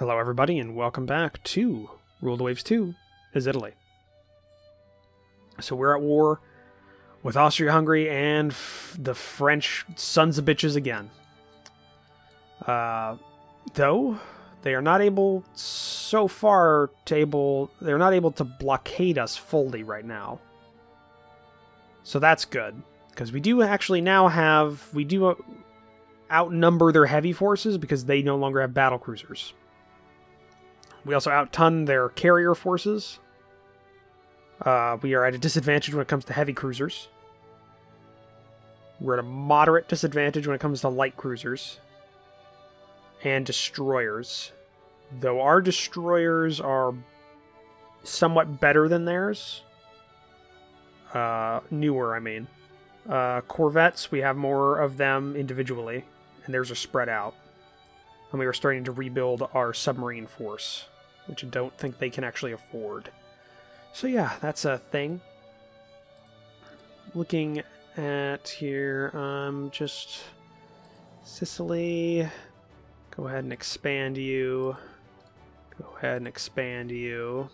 Hello everybody and welcome back to Rule the Waves 2 is Italy. So we're at war with Austria-Hungary and the French sons of bitches again. Though they are not able they're not able to blockade us fully right now. So that's good, because we do outnumber their heavy forces because they no longer have battle cruisers. We also outton their carrier forces. We are at a disadvantage when it comes to heavy cruisers. We're at a moderate disadvantage when it comes to light cruisers and destroyers. Though our destroyers are somewhat better than theirs. Newer, I mean. Corvettes, we have more of them individually, and theirs are spread out. And we are starting to rebuild our submarine force, which I don't think they can actually afford. So yeah, that's a thing. Looking at here, just Sicily. Go ahead and expand you. Go ahead and expand you.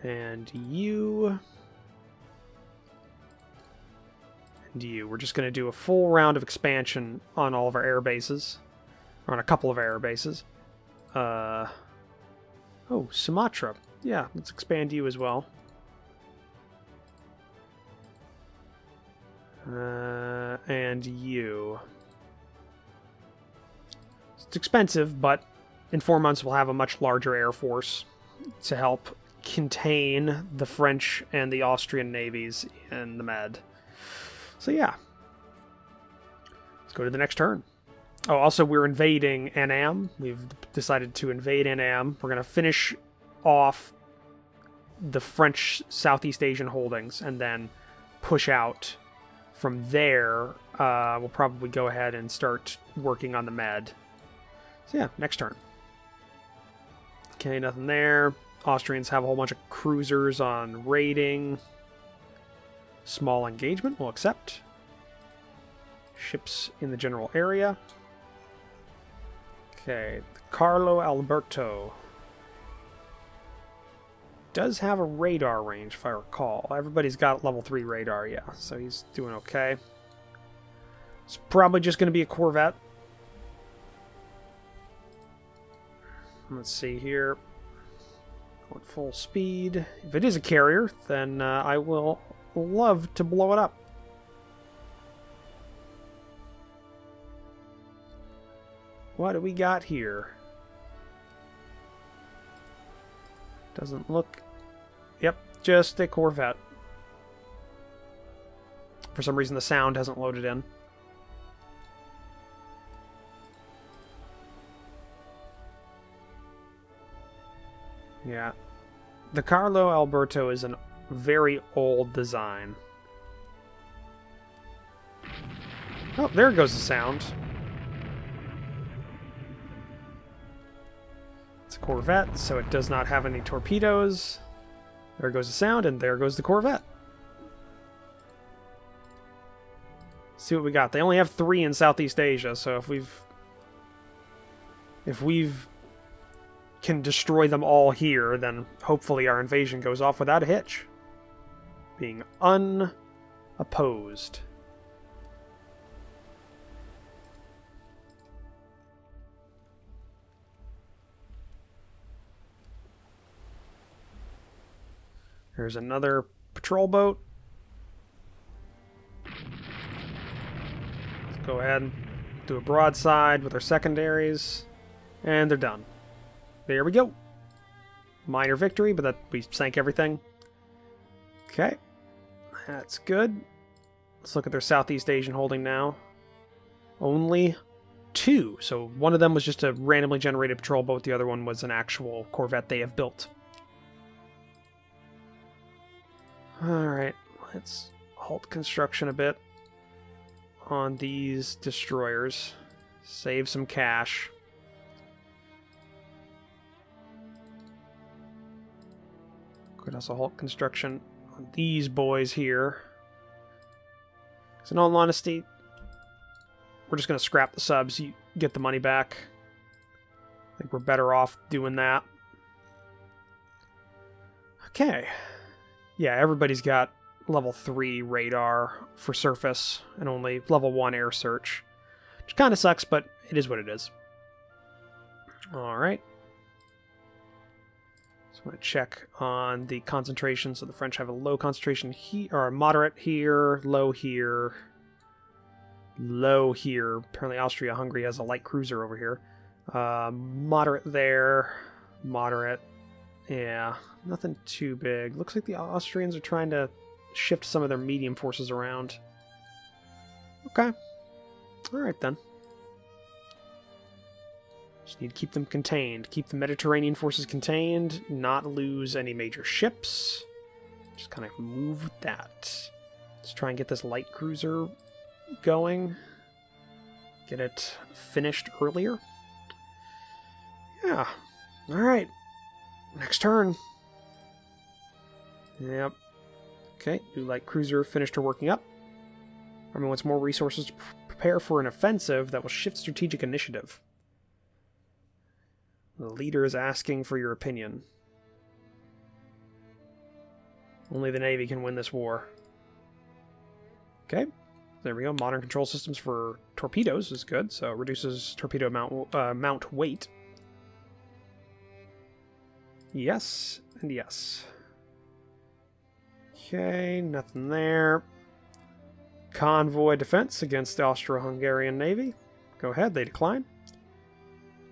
And you. And you. We're just going to do a full round of expansion on all of our air bases. Or on a couple of air bases. Oh, Sumatra. Yeah, let's expand you as well. And you. It's expensive, but in 4 months we'll have a much larger air force to help contain the French and the Austrian navies in the Med. So yeah. Let's go to the next turn. Oh, also we're invading Annam. We've decided to invade Annam. We're going to finish off the French Southeast Asian holdings and then push out. From there, we'll probably go ahead and start working on the Med. So yeah, next turn. Okay, nothing there. Austrians have a whole bunch of cruisers on raiding. Small engagement, we'll accept. Ships in the general area. Okay, Carlo Alberto does have a radar range, if I recall. Everybody's got level 3 radar, yeah, so he's doing okay. It's probably just going to be a Corvette. Let's see here. Going full speed. If it is a carrier, then I will love to blow it up. What do we got here? Doesn't look... Yep, just a Corvette. For some reason the sound hasn't loaded in. Yeah. The Carlo Alberto is a very old design. Oh, there goes the sound. It's a Corvette, so it does not have any torpedoes. There goes the sound, and there goes the Corvette. See what we got. They only have 3 in Southeast Asia, so if we've can destroy them all here, then hopefully our invasion goes off without a hitch. Being unopposed. There's another patrol boat. Let's go ahead and do a broadside with our secondaries. And they're done. There we go. Minor victory, but we sank everything. Okay. That's good. Let's look at their Southeast Asian holding now. Only 2. So one of them was just a randomly generated patrol boat. The other one was an actual Corvette they have built. Alright, let's halt construction a bit on these destroyers. Save some cash. Could also halt construction on these boys here. Because in all honesty, we're just going to scrap the subs. You get the money back. think we're better off doing that. Okay. Yeah, everybody's got level 3 radar for surface and only level 1 air search. Which kind of sucks, but it is what it is. Alright. So I'm going to check on the concentration. So the French have a low concentration here, or a moderate here, low here, low here. Apparently Austria-Hungary has a light cruiser over here. Moderate there, moderate. Yeah, nothing too big. Looks like the Austrians are trying to shift some of their medium forces around. Okay. Alright then. Just need to keep them contained. Keep the Mediterranean forces contained. Not lose any major ships. Just kind of move with that. Let's try and get this light cruiser going. Get it finished earlier. Yeah. Alright. Next turn. Yep. Okay, new light cruiser finished her working up. Army wants more resources to prepare for an offensive that will shift strategic initiative. The leader is asking for your opinion. Only the Navy can win this war. Okay, there we go. Modern control systems for torpedoes is good, so it reduces torpedo mount weight. Yes, and yes. Okay, nothing there. Convoy defense against the Austro-Hungarian Navy. Go ahead, they decline.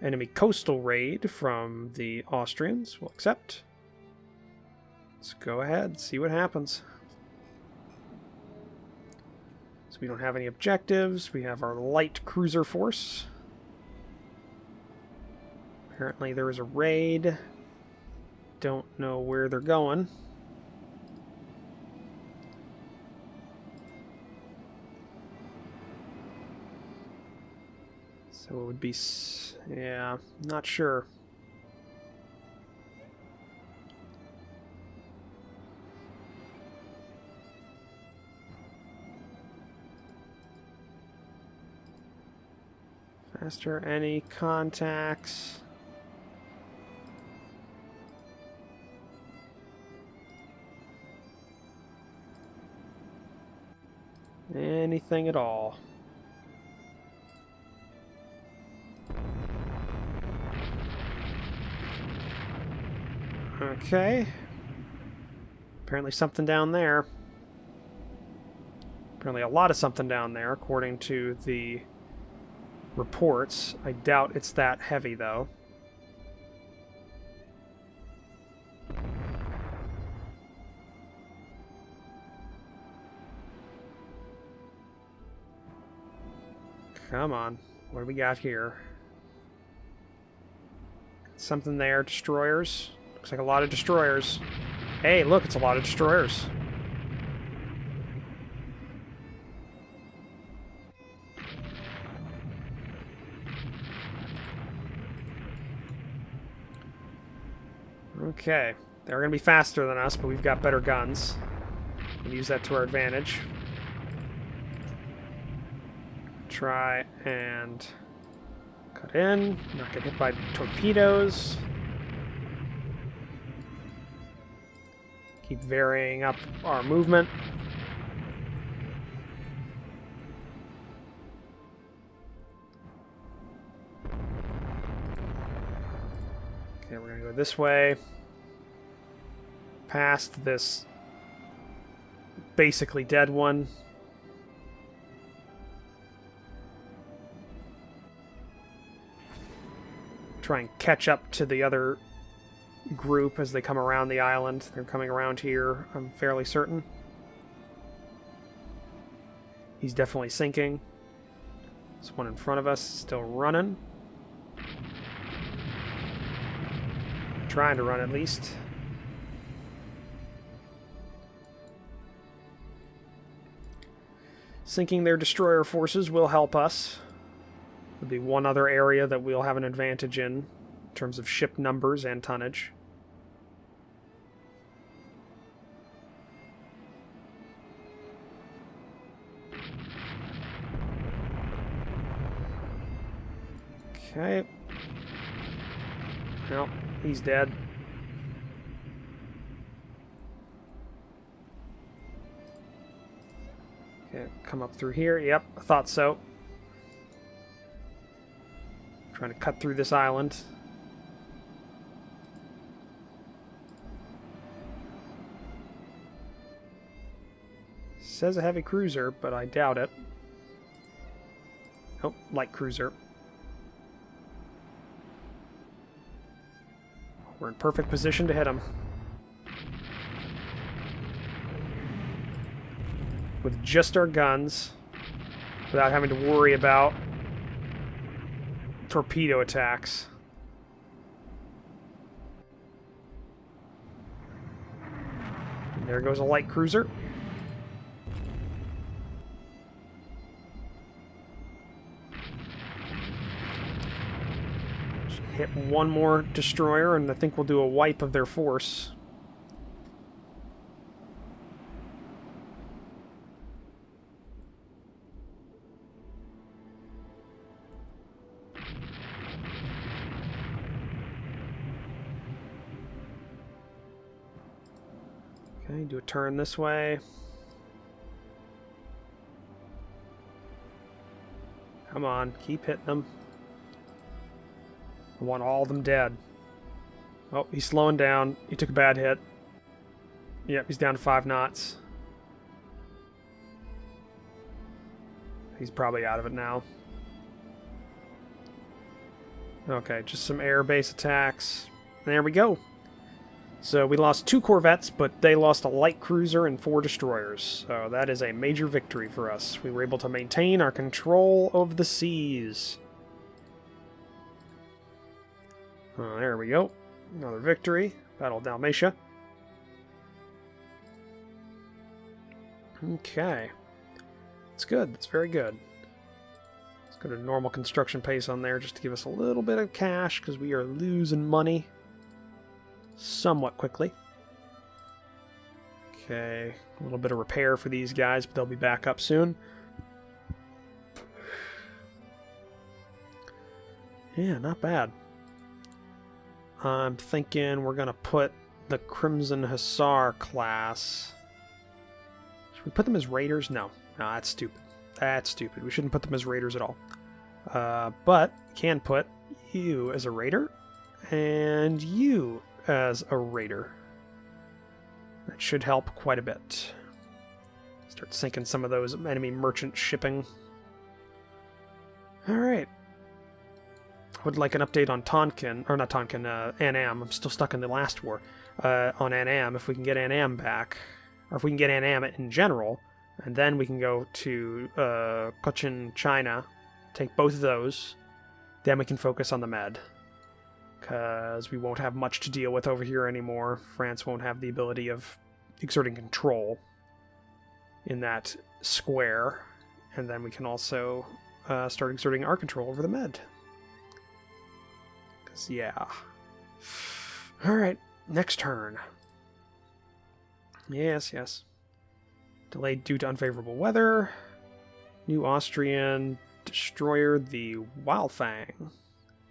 Enemy coastal raid from the Austrians. We'll accept. Let's go ahead, see what happens. So we don't have any objectives. We have our light cruiser force. Apparently there is a raid. Don't know where they're going. So it would be... yeah, not sure. Faster, any contacts? Anything at all. Okay. Apparently something down there. Apparently a lot of something down there, according to the reports. I doubt it's that heavy, though. Come on. What do we got here? Something there. Destroyers. Looks like a lot of destroyers. Hey, look, it's a lot of destroyers. Okay. They're going to be faster than us, but we've got better guns. We'll use that to our advantage. Try and cut in. Not get hit by torpedoes. Keep varying up our movement. Okay, we're going to go this way. Past this basically dead one. Try and catch up to the other group as they come around the island. They're coming around here, I'm fairly certain. He's definitely sinking. This one in front of us is still running. Trying to run at least. Sinking their destroyer forces will help us. There'll be one other area that we'll have an advantage in terms of ship numbers and tonnage. Okay. Well, he's dead. Okay, come up through here. Yep, I thought so. Trying to cut through this island. Says a heavy cruiser, but I doubt it. Oh, light cruiser. We're in perfect position to hit him. With just our guns, without having to worry about torpedo attacks. And there goes a light cruiser. Just hit one more destroyer, and I think we'll do a wipe of their force. Okay, do a turn this way. Come on, keep hitting them. I want all of them dead. Oh, he's slowing down. He took a bad hit. Yep, he's down to 5 knots. He's probably out of it now. Okay, just some air base attacks. There we go. So we lost 2 corvettes, but they lost a light cruiser and 4 destroyers. So that is a major victory for us. We were able to maintain our control of the seas. There we go. Another victory. Battle of Dalmatia. Okay. That's good. That's very good. Let's go to normal construction pace on there just to give us a little bit of cash because we are losing money somewhat quickly. Okay. A little bit of repair for these guys, but they'll be back up soon. Yeah, not bad. I'm thinking we're going to put the Crimson Hussar class. Should we put them as raiders? No. No, that's stupid. That's stupid. We shouldn't put them as raiders at all. But can put you as a raider and you as a raider. That should help quite a bit. Start sinking some of those enemy merchant shipping. Alright. Would like an update on Tonkin, or not Tonkin, Annam. I'm still stuck in the last war. On Annam, if we can get Annam back, or if we can get Annam in general, and then we can go to Cochin, China, take both of those, then we can focus on the Med. Because we won't have much to deal with over here anymore. France won't have the ability of exerting control in that square, and then we can also start exerting our control over the Med. Yeah. Alright, next turn. Yes, yes. Delayed due to unfavorable weather. New Austrian destroyer, the Wildfang.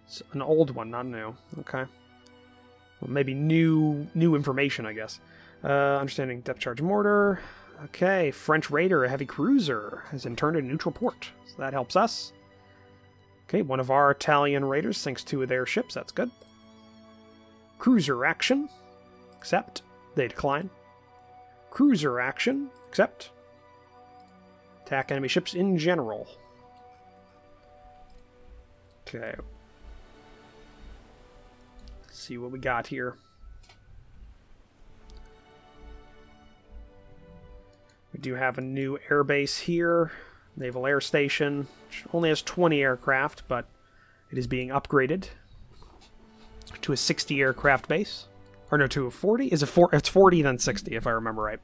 It's an old one, not new. Okay. Well, maybe new information, I guess. Understanding depth charge mortar. Okay, French raider, a heavy cruiser, has interned a neutral port. So that helps us. Okay, one of our Italian raiders sinks 2 of their ships. That's good. Cruiser action. Accept. They decline. Cruiser action. Accept. Attack enemy ships in general. Okay. Let's see what we got here. We do have a new airbase here. Naval Air Station, which only has 20 aircraft, but it is being upgraded to a 60 aircraft base. Or no, to a 40? Is it 4? It's 40 then 60, if I remember right.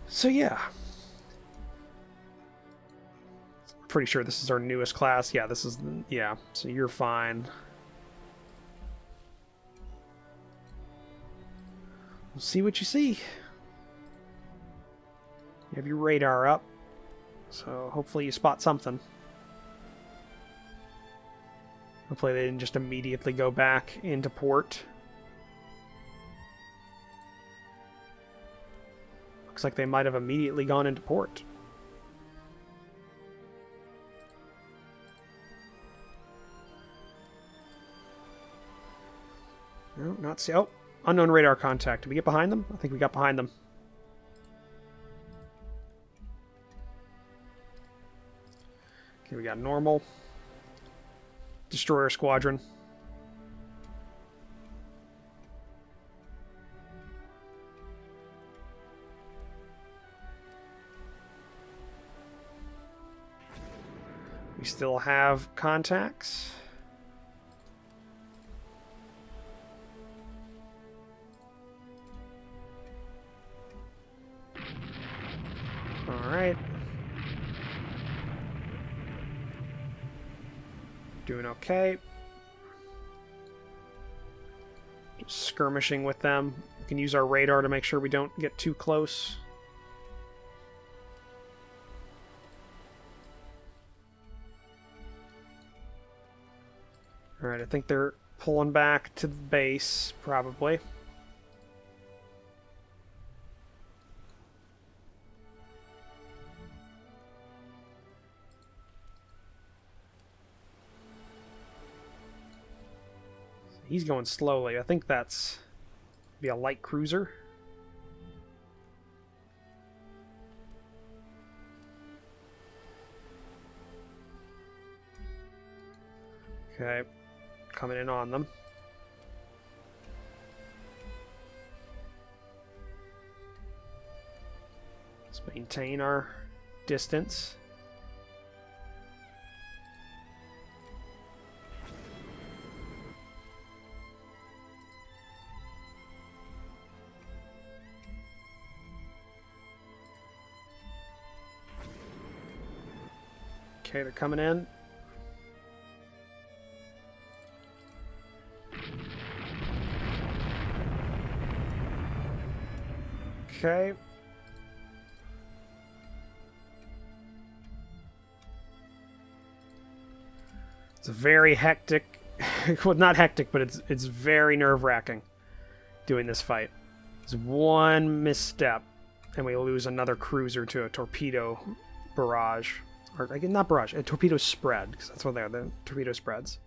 So yeah. Pretty sure this is our newest class. Yeah, this is... Yeah, so you're fine. We'll see what you see. You have your radar up. So hopefully you spot something. Hopefully they didn't just immediately go back into port. Looks like they might have immediately gone into port. No, not see. Oh, unknown radar contact. Did we get behind them? I think we got behind them. Okay, we got normal. Destroyer squadron. We still have contacts. Alright. Doing okay. Just skirmishing with them. We can use our radar to make sure we don't get too close. Alright, I think they're pulling back to the base, probably. He's going slowly. I think that's be a light cruiser. Okay, coming in on them. Let's maintain our distance. Okay, they're coming in. Okay. It's a very hectic, well, not hectic, but it's very nerve-wracking doing this fight. It's one misstep, and we lose another cruiser to a torpedo barrage. Or, again, not barrage, a torpedo spread, because that's what they are, the torpedo spreads.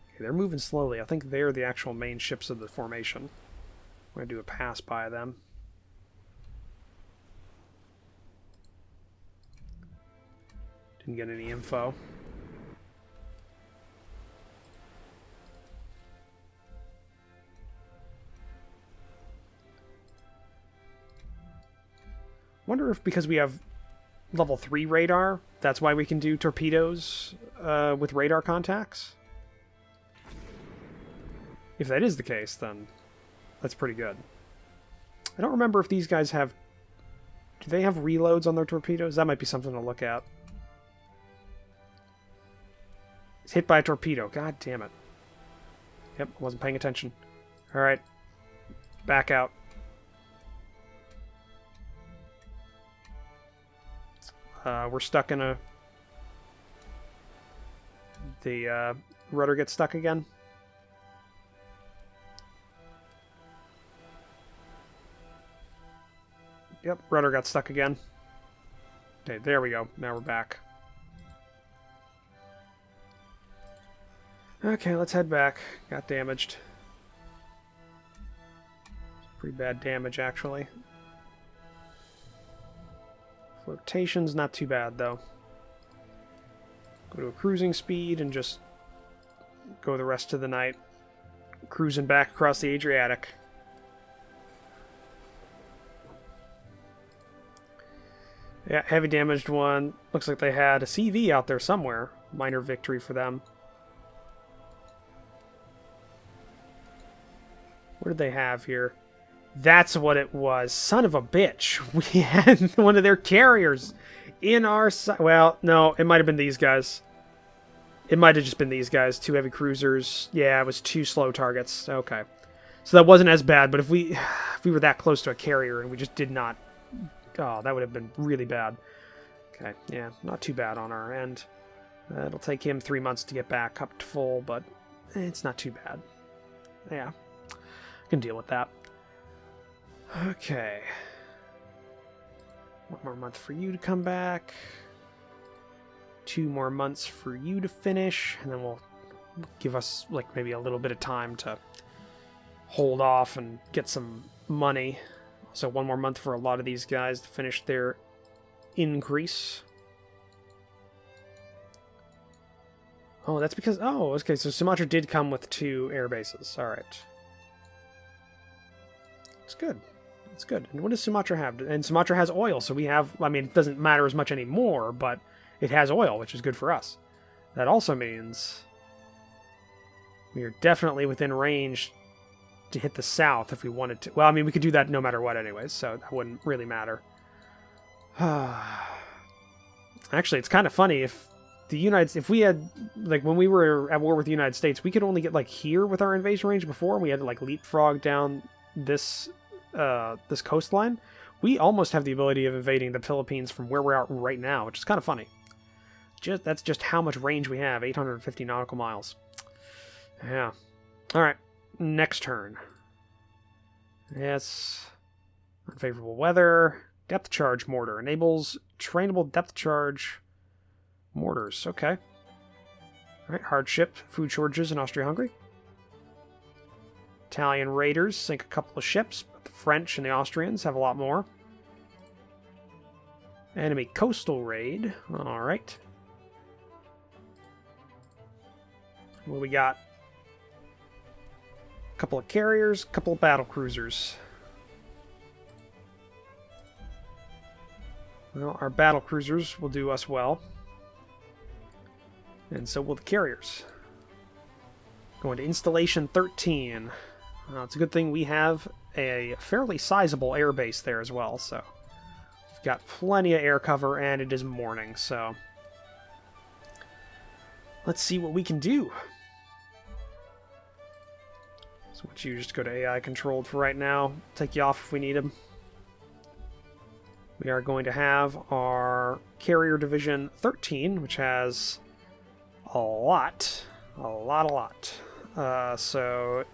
Okay, they're moving slowly. I think they're the actual main ships of the formation. I'm going to do a pass by them. Didn't get any info. Wonder if because we have level 3 radar, that's why we can do torpedoes with radar contacts? If that is the case, then that's pretty good. I don't remember if these guys have... Do they have reloads on their torpedoes? That might be something to look at. It's hit by a torpedo. God damn it. Yep, wasn't paying attention. Alright. Back out. We're stuck in a... The rudder gets stuck again. Yep, rudder got stuck again. Okay, there we go. Now we're back. Okay, let's head back. Got damaged. Pretty bad damage, actually. Flotation's not too bad, though. Go to a cruising speed and just go the rest of the night cruising back across the Adriatic. Yeah, heavy damaged one. Looks like they had a CV out there somewhere. Minor victory for them. What did they have here? That's what it was. Son of a bitch. We had one of their carriers in our... Well, no, it might have been these guys. It might have just been these guys. 2 heavy cruisers. Yeah, it was 2 slow targets. Okay. So that wasn't as bad, but if we were that close to a carrier and we just did not... Oh, that would have been really bad. Okay, yeah, not too bad on our end. It'll take him 3 months to get back up to full, but it's not too bad. Yeah, I can deal with that. Okay. 1 more month for you to come back. 2 more months for you to finish, and then we'll give us like maybe a little bit of time to hold off and get some money. So 1 more month for a lot of these guys to finish their increase. Oh, that's because... Oh, okay, so Sumatra did come with 2 air bases. Alright. It's good. It's good. And what does Sumatra have? And Sumatra has oil, so we have... I mean, it doesn't matter as much anymore, but it has oil, which is good for us. That also means we are definitely within range to hit the south if we wanted to. Well, I mean, we could do that no matter what anyways, so that wouldn't really matter. Actually, it's kind of funny if we had, like, when we were at war with the United States, we could only get, like, here with our invasion range before, and we had to, like, leapfrog down this coastline. We almost have the ability of invading the Philippines from where we're at right now, which is kind of funny. That's just how much range we have, 850 nautical miles. Yeah. Alright, next turn. Yes. Unfavorable weather. Depth charge mortar. Enables trainable depth charge mortars. Okay. Alright, hardship. Food shortages in Austria-Hungary. Italian raiders sink a couple of ships, but the French and the Austrians have a lot more. Enemy coastal raid. Alright. What do we got? A couple of carriers, a couple of battle cruisers. Well, our battle cruisers will do us well. And so will the carriers. Going to installation 13. It's a good thing we have a fairly sizable air base there as well, so we've got plenty of air cover, and it is morning, so let's see what we can do. So what you just go to AI controlled for right now. Take you off if we need them. We are going to have our Carrier Division 13, which has a lot. So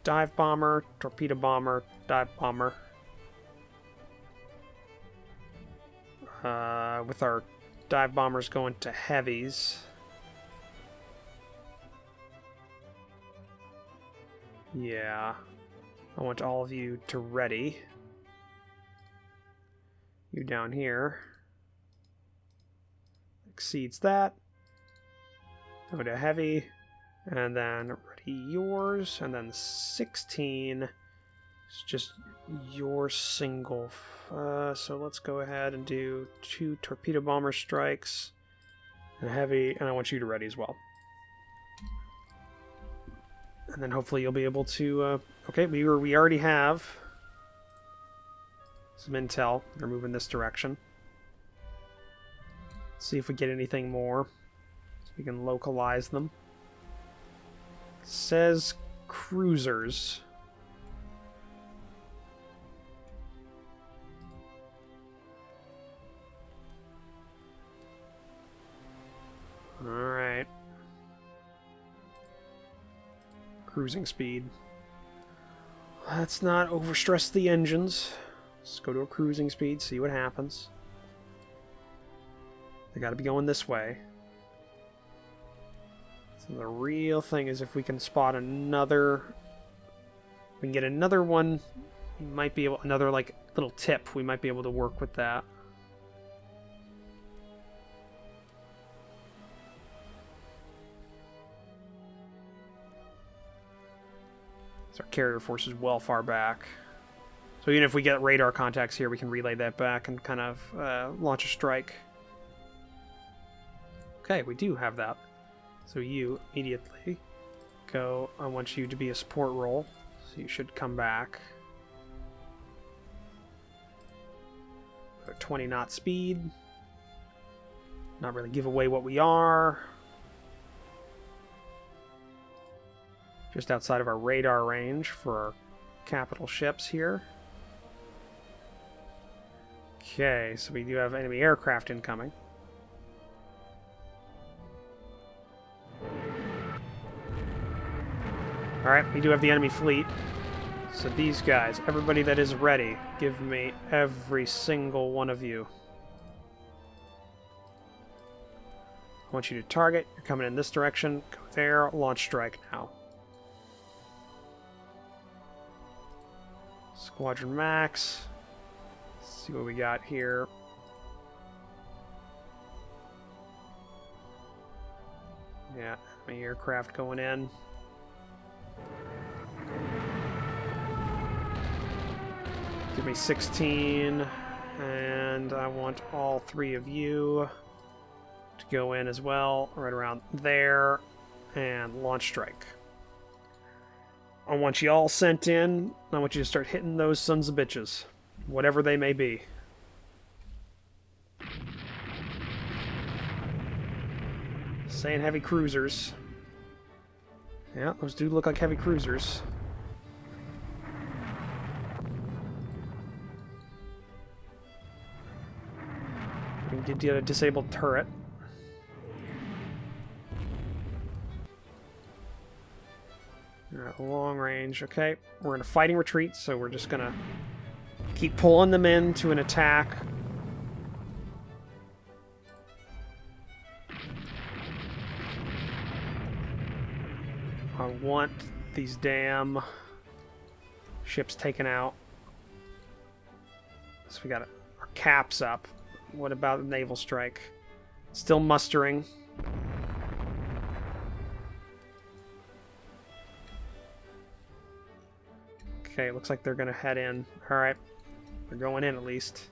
dive bomber, torpedo bomber, dive bomber. With our dive bombers going to heavies. Yeah. I want all of you to ready. You down here. Exceeds that. Go to heavy. And then ready yours. And then 16 is just your single. So let's go ahead and do 2 torpedo bomber strikes. And heavy. And I want you to ready as well. And then hopefully you'll be able to... okay, we already have some intel. They're moving this direction. Let's see if we get anything more. So we can localize them. Says cruisers. Alright. Cruising speed. Let's not overstress the engines. Let's go to a cruising speed, see what happens. They gotta be going this way. So the real thing is if we can spot another... we can get another one, we might be able... another, like, little tip, we might be able to work with that. So our carrier force is well far back. So even if we get radar contacts here, we can relay that back and kind of launch a strike. Okay, we do have that. So you immediately go. I want you to be a support role. So you should come back. 20 knot speed. Not really give away what we are. Just outside of our radar range for our capital ships here. Okay, so we do have enemy aircraft incoming. Alright, we do have the enemy fleet. So these guys, everybody that is ready, give me every single one of you. I want you to target. You're coming in this direction. Go there. Launch strike now. Squadron Max. Let's see what we got here. Yeah, enemy aircraft going in. Give me 16. And I want all 3 of you to go in as well, right around there, and launch strike. I want you all sent in. I want you to start hitting those sons of bitches, whatever they may be. Saying heavy cruisers. Yeah, those do look like heavy cruisers. We can get a disabled turret. Alright, long range. Okay, we're in a fighting retreat, so we're just gonna keep pulling them into an attack. I want these damn ships taken out. So we got our caps up. What about the naval strike? Still mustering. Okay, looks like they're going to head in. Alright. They're going in at least.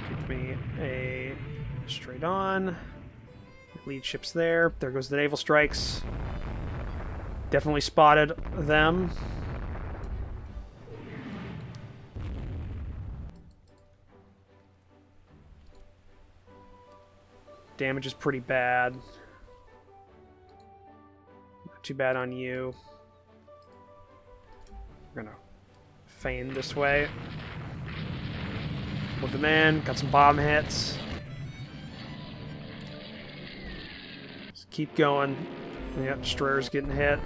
Give me a straight on. Lead ships there. There goes the naval strikes. Definitely spotted them. Damage is pretty bad. Not too bad on you. We're gonna feign this way. Put them in. Got some bomb hits. Just keep going. Yep, destroyer's getting hit.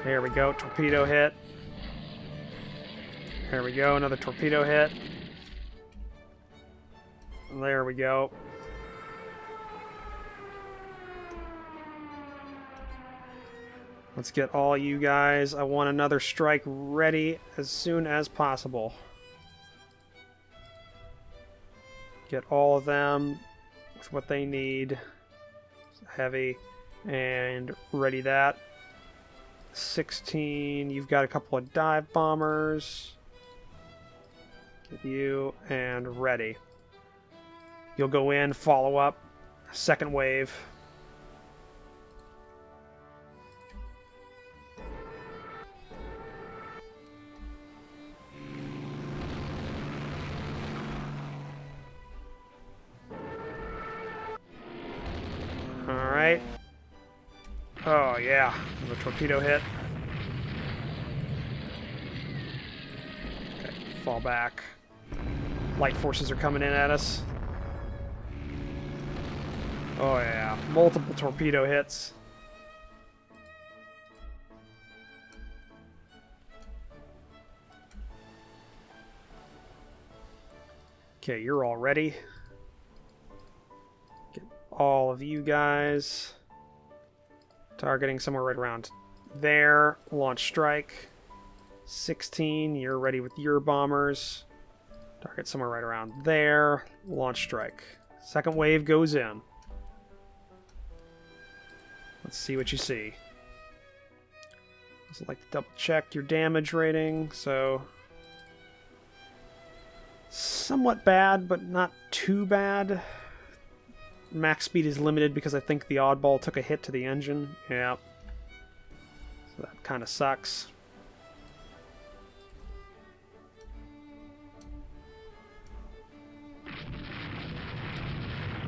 There we go. Torpedo hit. There we go. Another torpedo hit. There we go. Let's get all you guys. I want another strike ready as soon as possible. Get all of them with what they need. Heavy. And ready that. 16. You've got a couple of dive bombers. Get you. And ready. You'll go in, follow up. Second wave. Alright. Oh, yeah. The torpedo hit. Okay, fall back. Light forces are coming in at us. Oh, yeah. Multiple torpedo hits. Okay, you're all ready. Get all of you guys. Targeting somewhere right around there. Launch strike. 16, you're ready with your bombers. Target somewhere right around there. Launch strike. Second wave goes in. Let's see what you see. Just like to double check your damage rating. So somewhat bad, but not too bad. Max speed is limited because I think the oddball took a hit to the engine. Yeah. So that kind of sucks.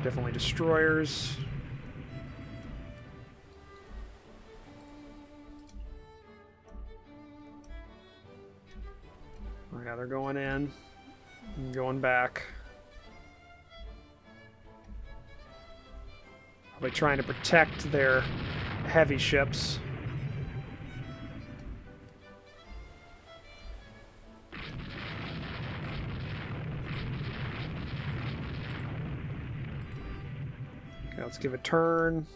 Definitely destroyers. Oh yeah, they're going in and going back. Probably trying to protect their heavy ships. Okay, let's give a turn.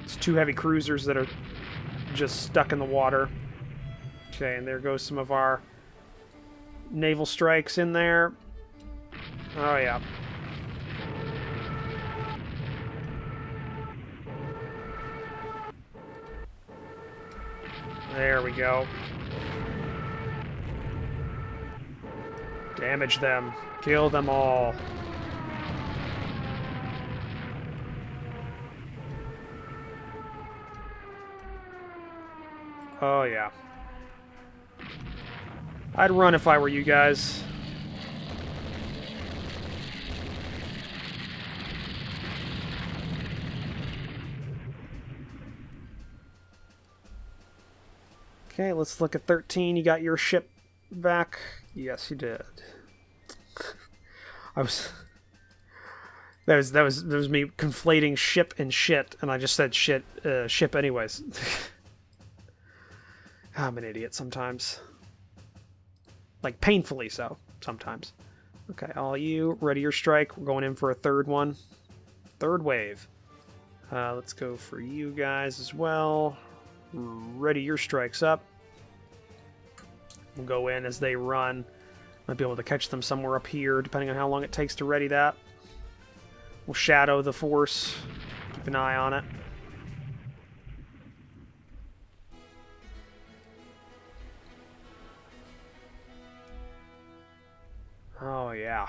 It's 2 heavy cruisers that are just stuck in the water. Okay, and there goes some of our naval strikes in there. Oh, yeah. There we go. Damage them. Kill them all. Oh, yeah. I'd run if I were you guys. Okay, let's look at 13. You got your ship back? Yes, you did. That was me conflating ship and shit, and I just said ship anyways. I'm an idiot sometimes. Like, painfully so, sometimes. Okay, all you, ready your strike. We're going in for a third one. Third wave. Let's go for you guys as well. Ready your strikes up. We'll go in as they run. Might be able to catch them somewhere up here, depending on how long it takes to ready that. We'll shadow the force. Keep an eye on it. Oh, yeah.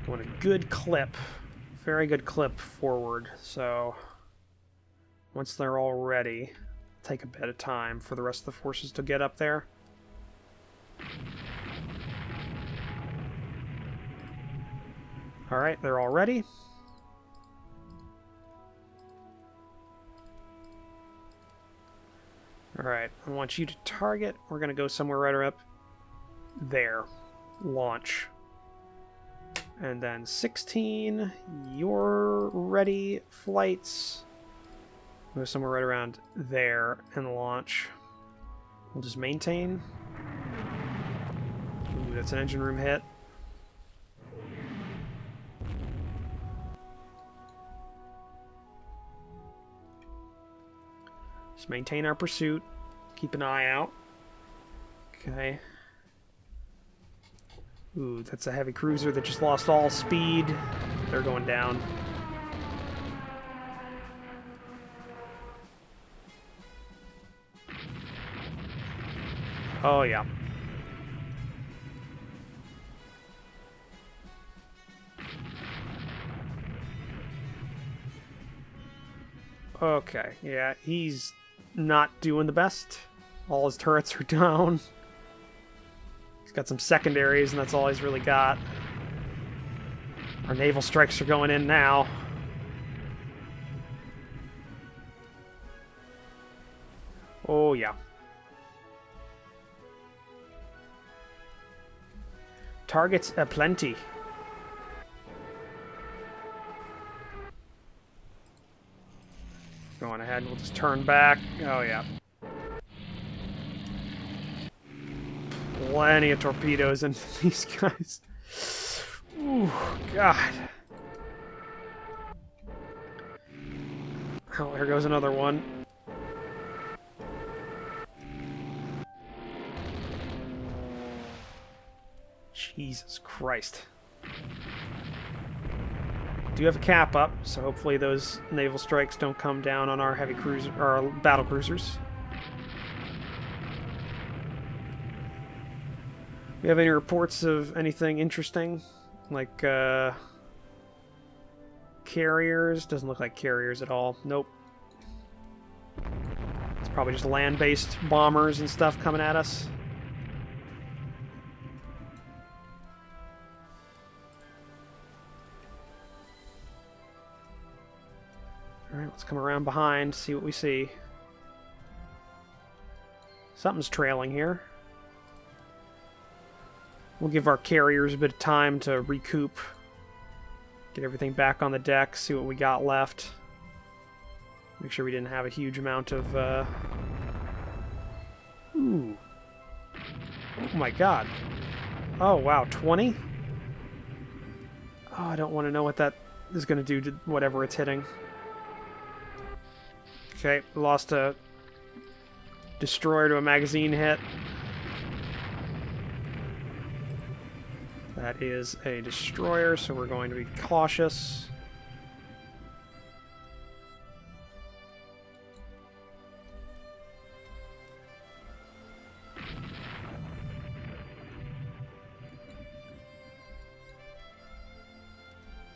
Going a good clip. Very good clip forward. So, once they're all ready, take a bit of time for the rest of the forces to get up there. Alright, they're all ready. Alright, I want you to target. We're going to go somewhere right up there. Launch. And then 16, you're ready. Flights. Go somewhere right around there and launch. We'll just maintain. Ooh, that's an engine room hit. Just maintain our pursuit. Keep an eye out. Okay. Ooh, that's a heavy cruiser that just lost all speed. They're going down. Oh, yeah. Okay, yeah, he's not doing the best. All his turrets are down. He's got some secondaries, and that's all he's really got. Our naval strikes are going in now. Oh, yeah. Targets aplenty. Going ahead, we'll just turn back. Oh, yeah. Plenty of torpedoes into these guys. Ooh, God. Oh, here goes another one. Jesus Christ. Do have a cap up, so hopefully those naval strikes don't come down on our heavy cruiser or our battle cruisers. We have any reports of anything interesting? Like, carriers? Doesn't look like carriers at all. Nope. It's probably just land-based bombers and stuff coming at us. Alright, let's come around behind, see what we see. Something's trailing here. We'll give our carriers a bit of time to recoup. Get everything back on the deck, see what we got left. Make sure we didn't have a huge amount of... Ooh. Oh my god. Oh wow, 20? Oh, I don't want to know what that is going to do to whatever it's hitting. Okay, lost a destroyer to a magazine hit. That is a destroyer, so we're going to be cautious.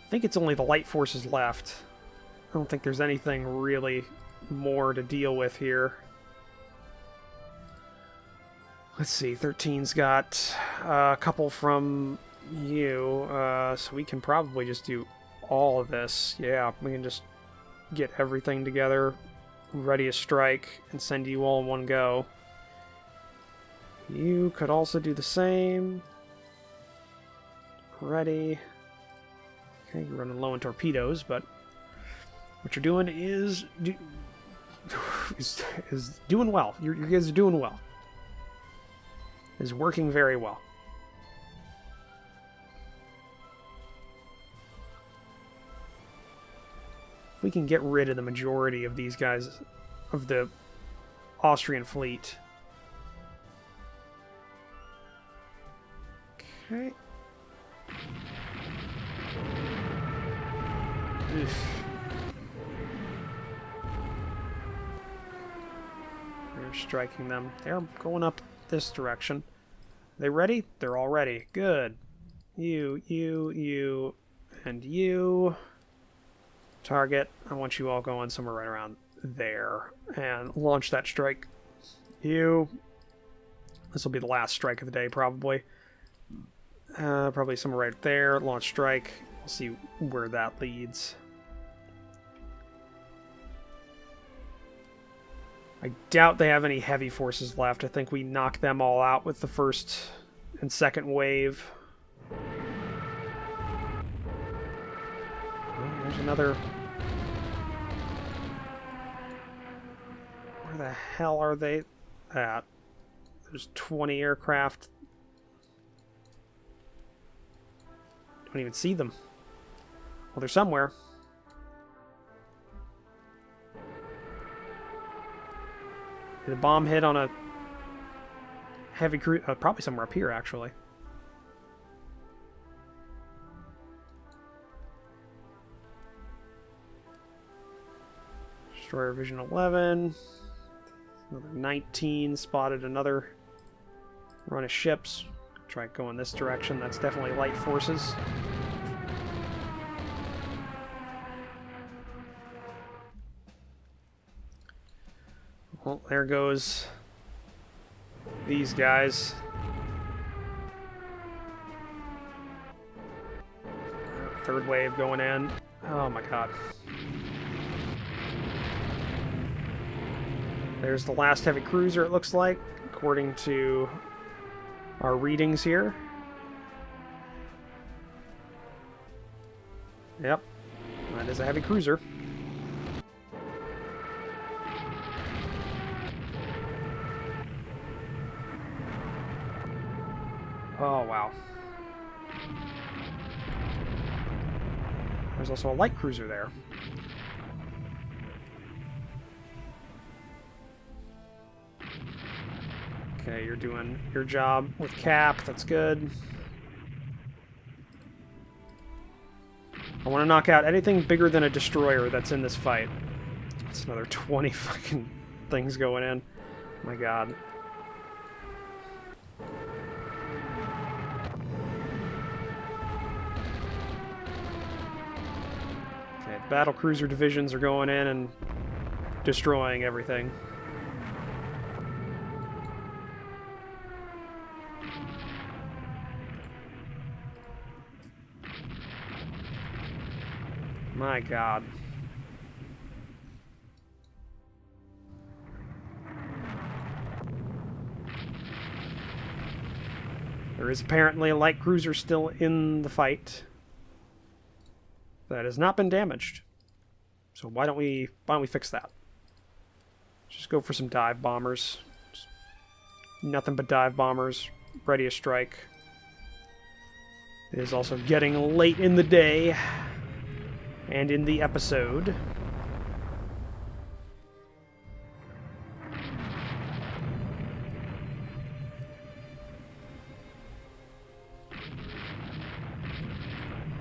I think it's only the light forces left. I don't think there's anything really more to deal with here. Let's see, 13's got a couple from you, so we can probably just do all of this. Yeah, we can just get everything together, ready to strike, and send you all in one go. You could also do the same. Ready. Okay, you're running low on torpedoes, but what you're doing is doing well. You guys are doing well. Is working very well. If we can get rid of the majority of these guys, of the Austrian fleet. Okay. Oof. We're striking them. They're going up this direction. They ready? They're all ready. Good. You, and you. Target. I want you all going somewhere right around there. And launch that strike. You. This will be the last strike of the day, probably. Probably somewhere right there. Launch strike. We'll see where that leads. I doubt they have any heavy forces left. I think we knocked them all out with the first and second wave. Oh, there's another... Where the hell are they at? There's 20 aircraft. Don't even see them. Well, they're somewhere. Did a bomb hit on a heavy cruise? Probably somewhere up here, actually. Destroyer Vision 11. Another 19. Spotted another run of ships. Try going this direction. That's definitely light forces. Well, there goes these guys. Third wave going in. Oh my god. There's the last heavy cruiser, it looks like, according to our readings here. Yep, that is a heavy cruiser. Oh, wow. There's also a light cruiser there. Okay, you're doing your job with Cap. That's good. I want to knock out anything bigger than a destroyer that's in this fight. That's another 20 fucking things going in. My god. Okay, battle cruiser divisions are going in and destroying everything. My god. There is apparently a light cruiser still in the fight that has not been damaged. So why don't we fix that? Just go for some dive bombers. Just nothing but dive bombers. Ready to strike. It is also getting late in the day and in the episode.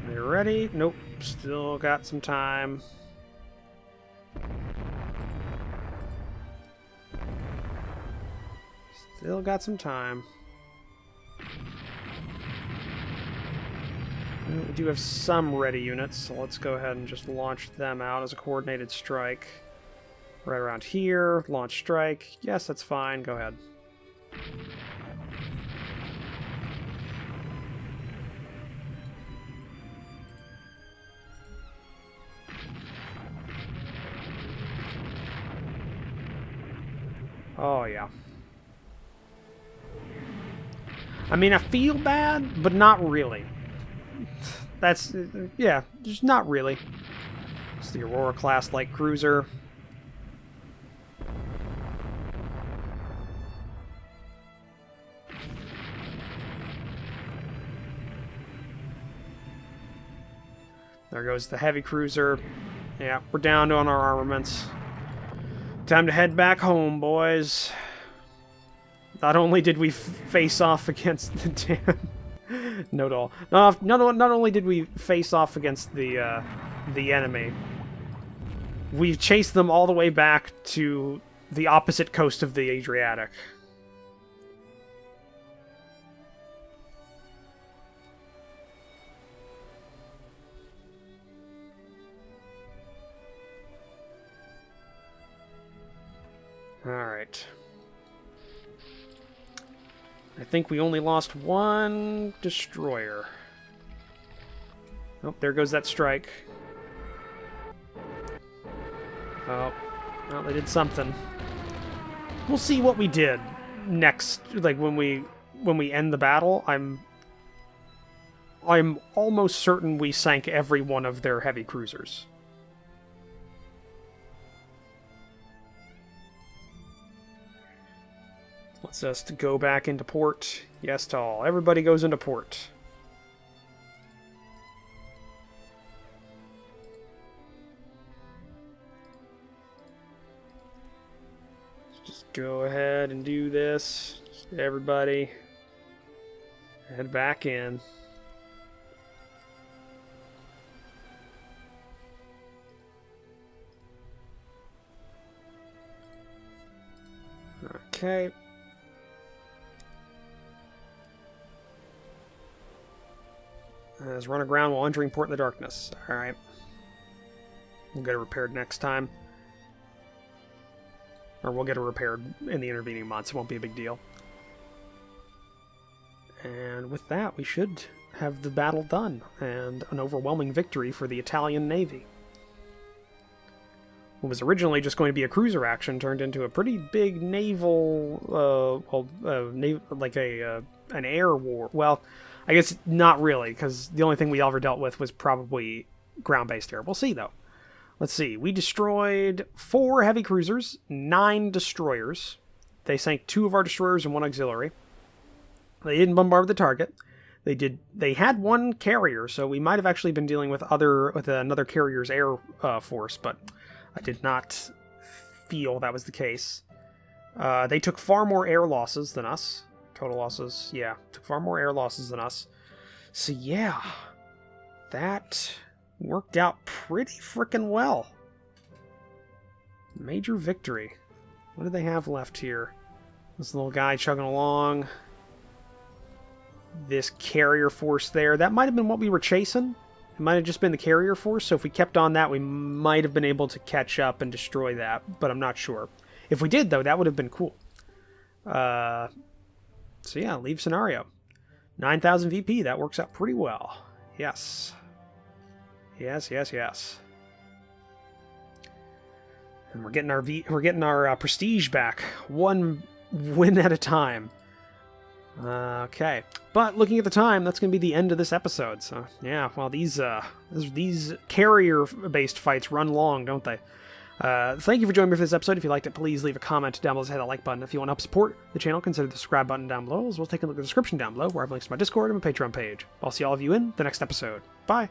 Are you ready? Nope. Still got some time. Still got some time. We do have some ready units, so let's go ahead and just launch them out as a coordinated strike. Right around here, launch strike. Yes, that's fine. Go ahead. Oh, yeah. I mean, I feel bad, but not really. That's, yeah, just not really. It's the Aurora-class light cruiser. There goes the heavy cruiser. Yeah, we're down on our armaments. Time to head back home, boys. Not only did we face off against the damn... Note all. Not only did we face off against the enemy, we've chased them all the way back to the opposite coast of the Adriatic. Alright. I think we only lost one destroyer. Oh, there goes that strike. Oh, well, they did something. We'll see what we did next, like when we end the battle. I'm almost certain we sank every one of their heavy cruisers. Wants us to go back into port. Yes to all. Everybody goes into port. Let's just go ahead and do this. Just everybody head back in. Okay. Let's run aground while entering port in the darkness. Alright. We'll get it repaired next time. Or we'll get it repaired in the intervening months. It won't be a big deal. And with that, we should have the battle done. And an overwhelming victory for the Italian Navy. What was originally just going to be a cruiser action turned into a pretty big naval... an air war. Well... I guess not really, because the only thing we ever dealt with was probably ground-based air. We'll see, though. Let's see. We destroyed 4 heavy cruisers, 9 destroyers. They sank 2 of our destroyers and 1 auxiliary. They didn't bombard the target. They had 1 carrier, so we might have actually been dealing with another carrier's air force, but I did not feel that was the case. They took far more air losses than us. Total losses, yeah. Took far more air losses than us. So yeah, that worked out pretty frickin' well. Major victory. What do they have left here? This little guy chugging along. This carrier force there. That might have been what we were chasing. It might have just been the carrier force, so if we kept on that, we might have been able to catch up and destroy that, but I'm not sure. If we did, though, that would have been cool. So yeah, leave scenario. 9,000 VP, that works out pretty well. Yes. Yes, yes, yes. And we're getting our prestige back, 1 win at a time. Okay, but looking at the time, that's going to be the end of this episode. So yeah, well, these carrier-based fights run long, don't they? Thank you for joining me for this episode. If you liked it, please leave a comment down below. Hit that like button. If you want to help support the channel, consider the subscribe button down below, as well as take a look at the description down below, where I have links to my Discord and my Patreon page. I'll see all of you in the next episode. Bye.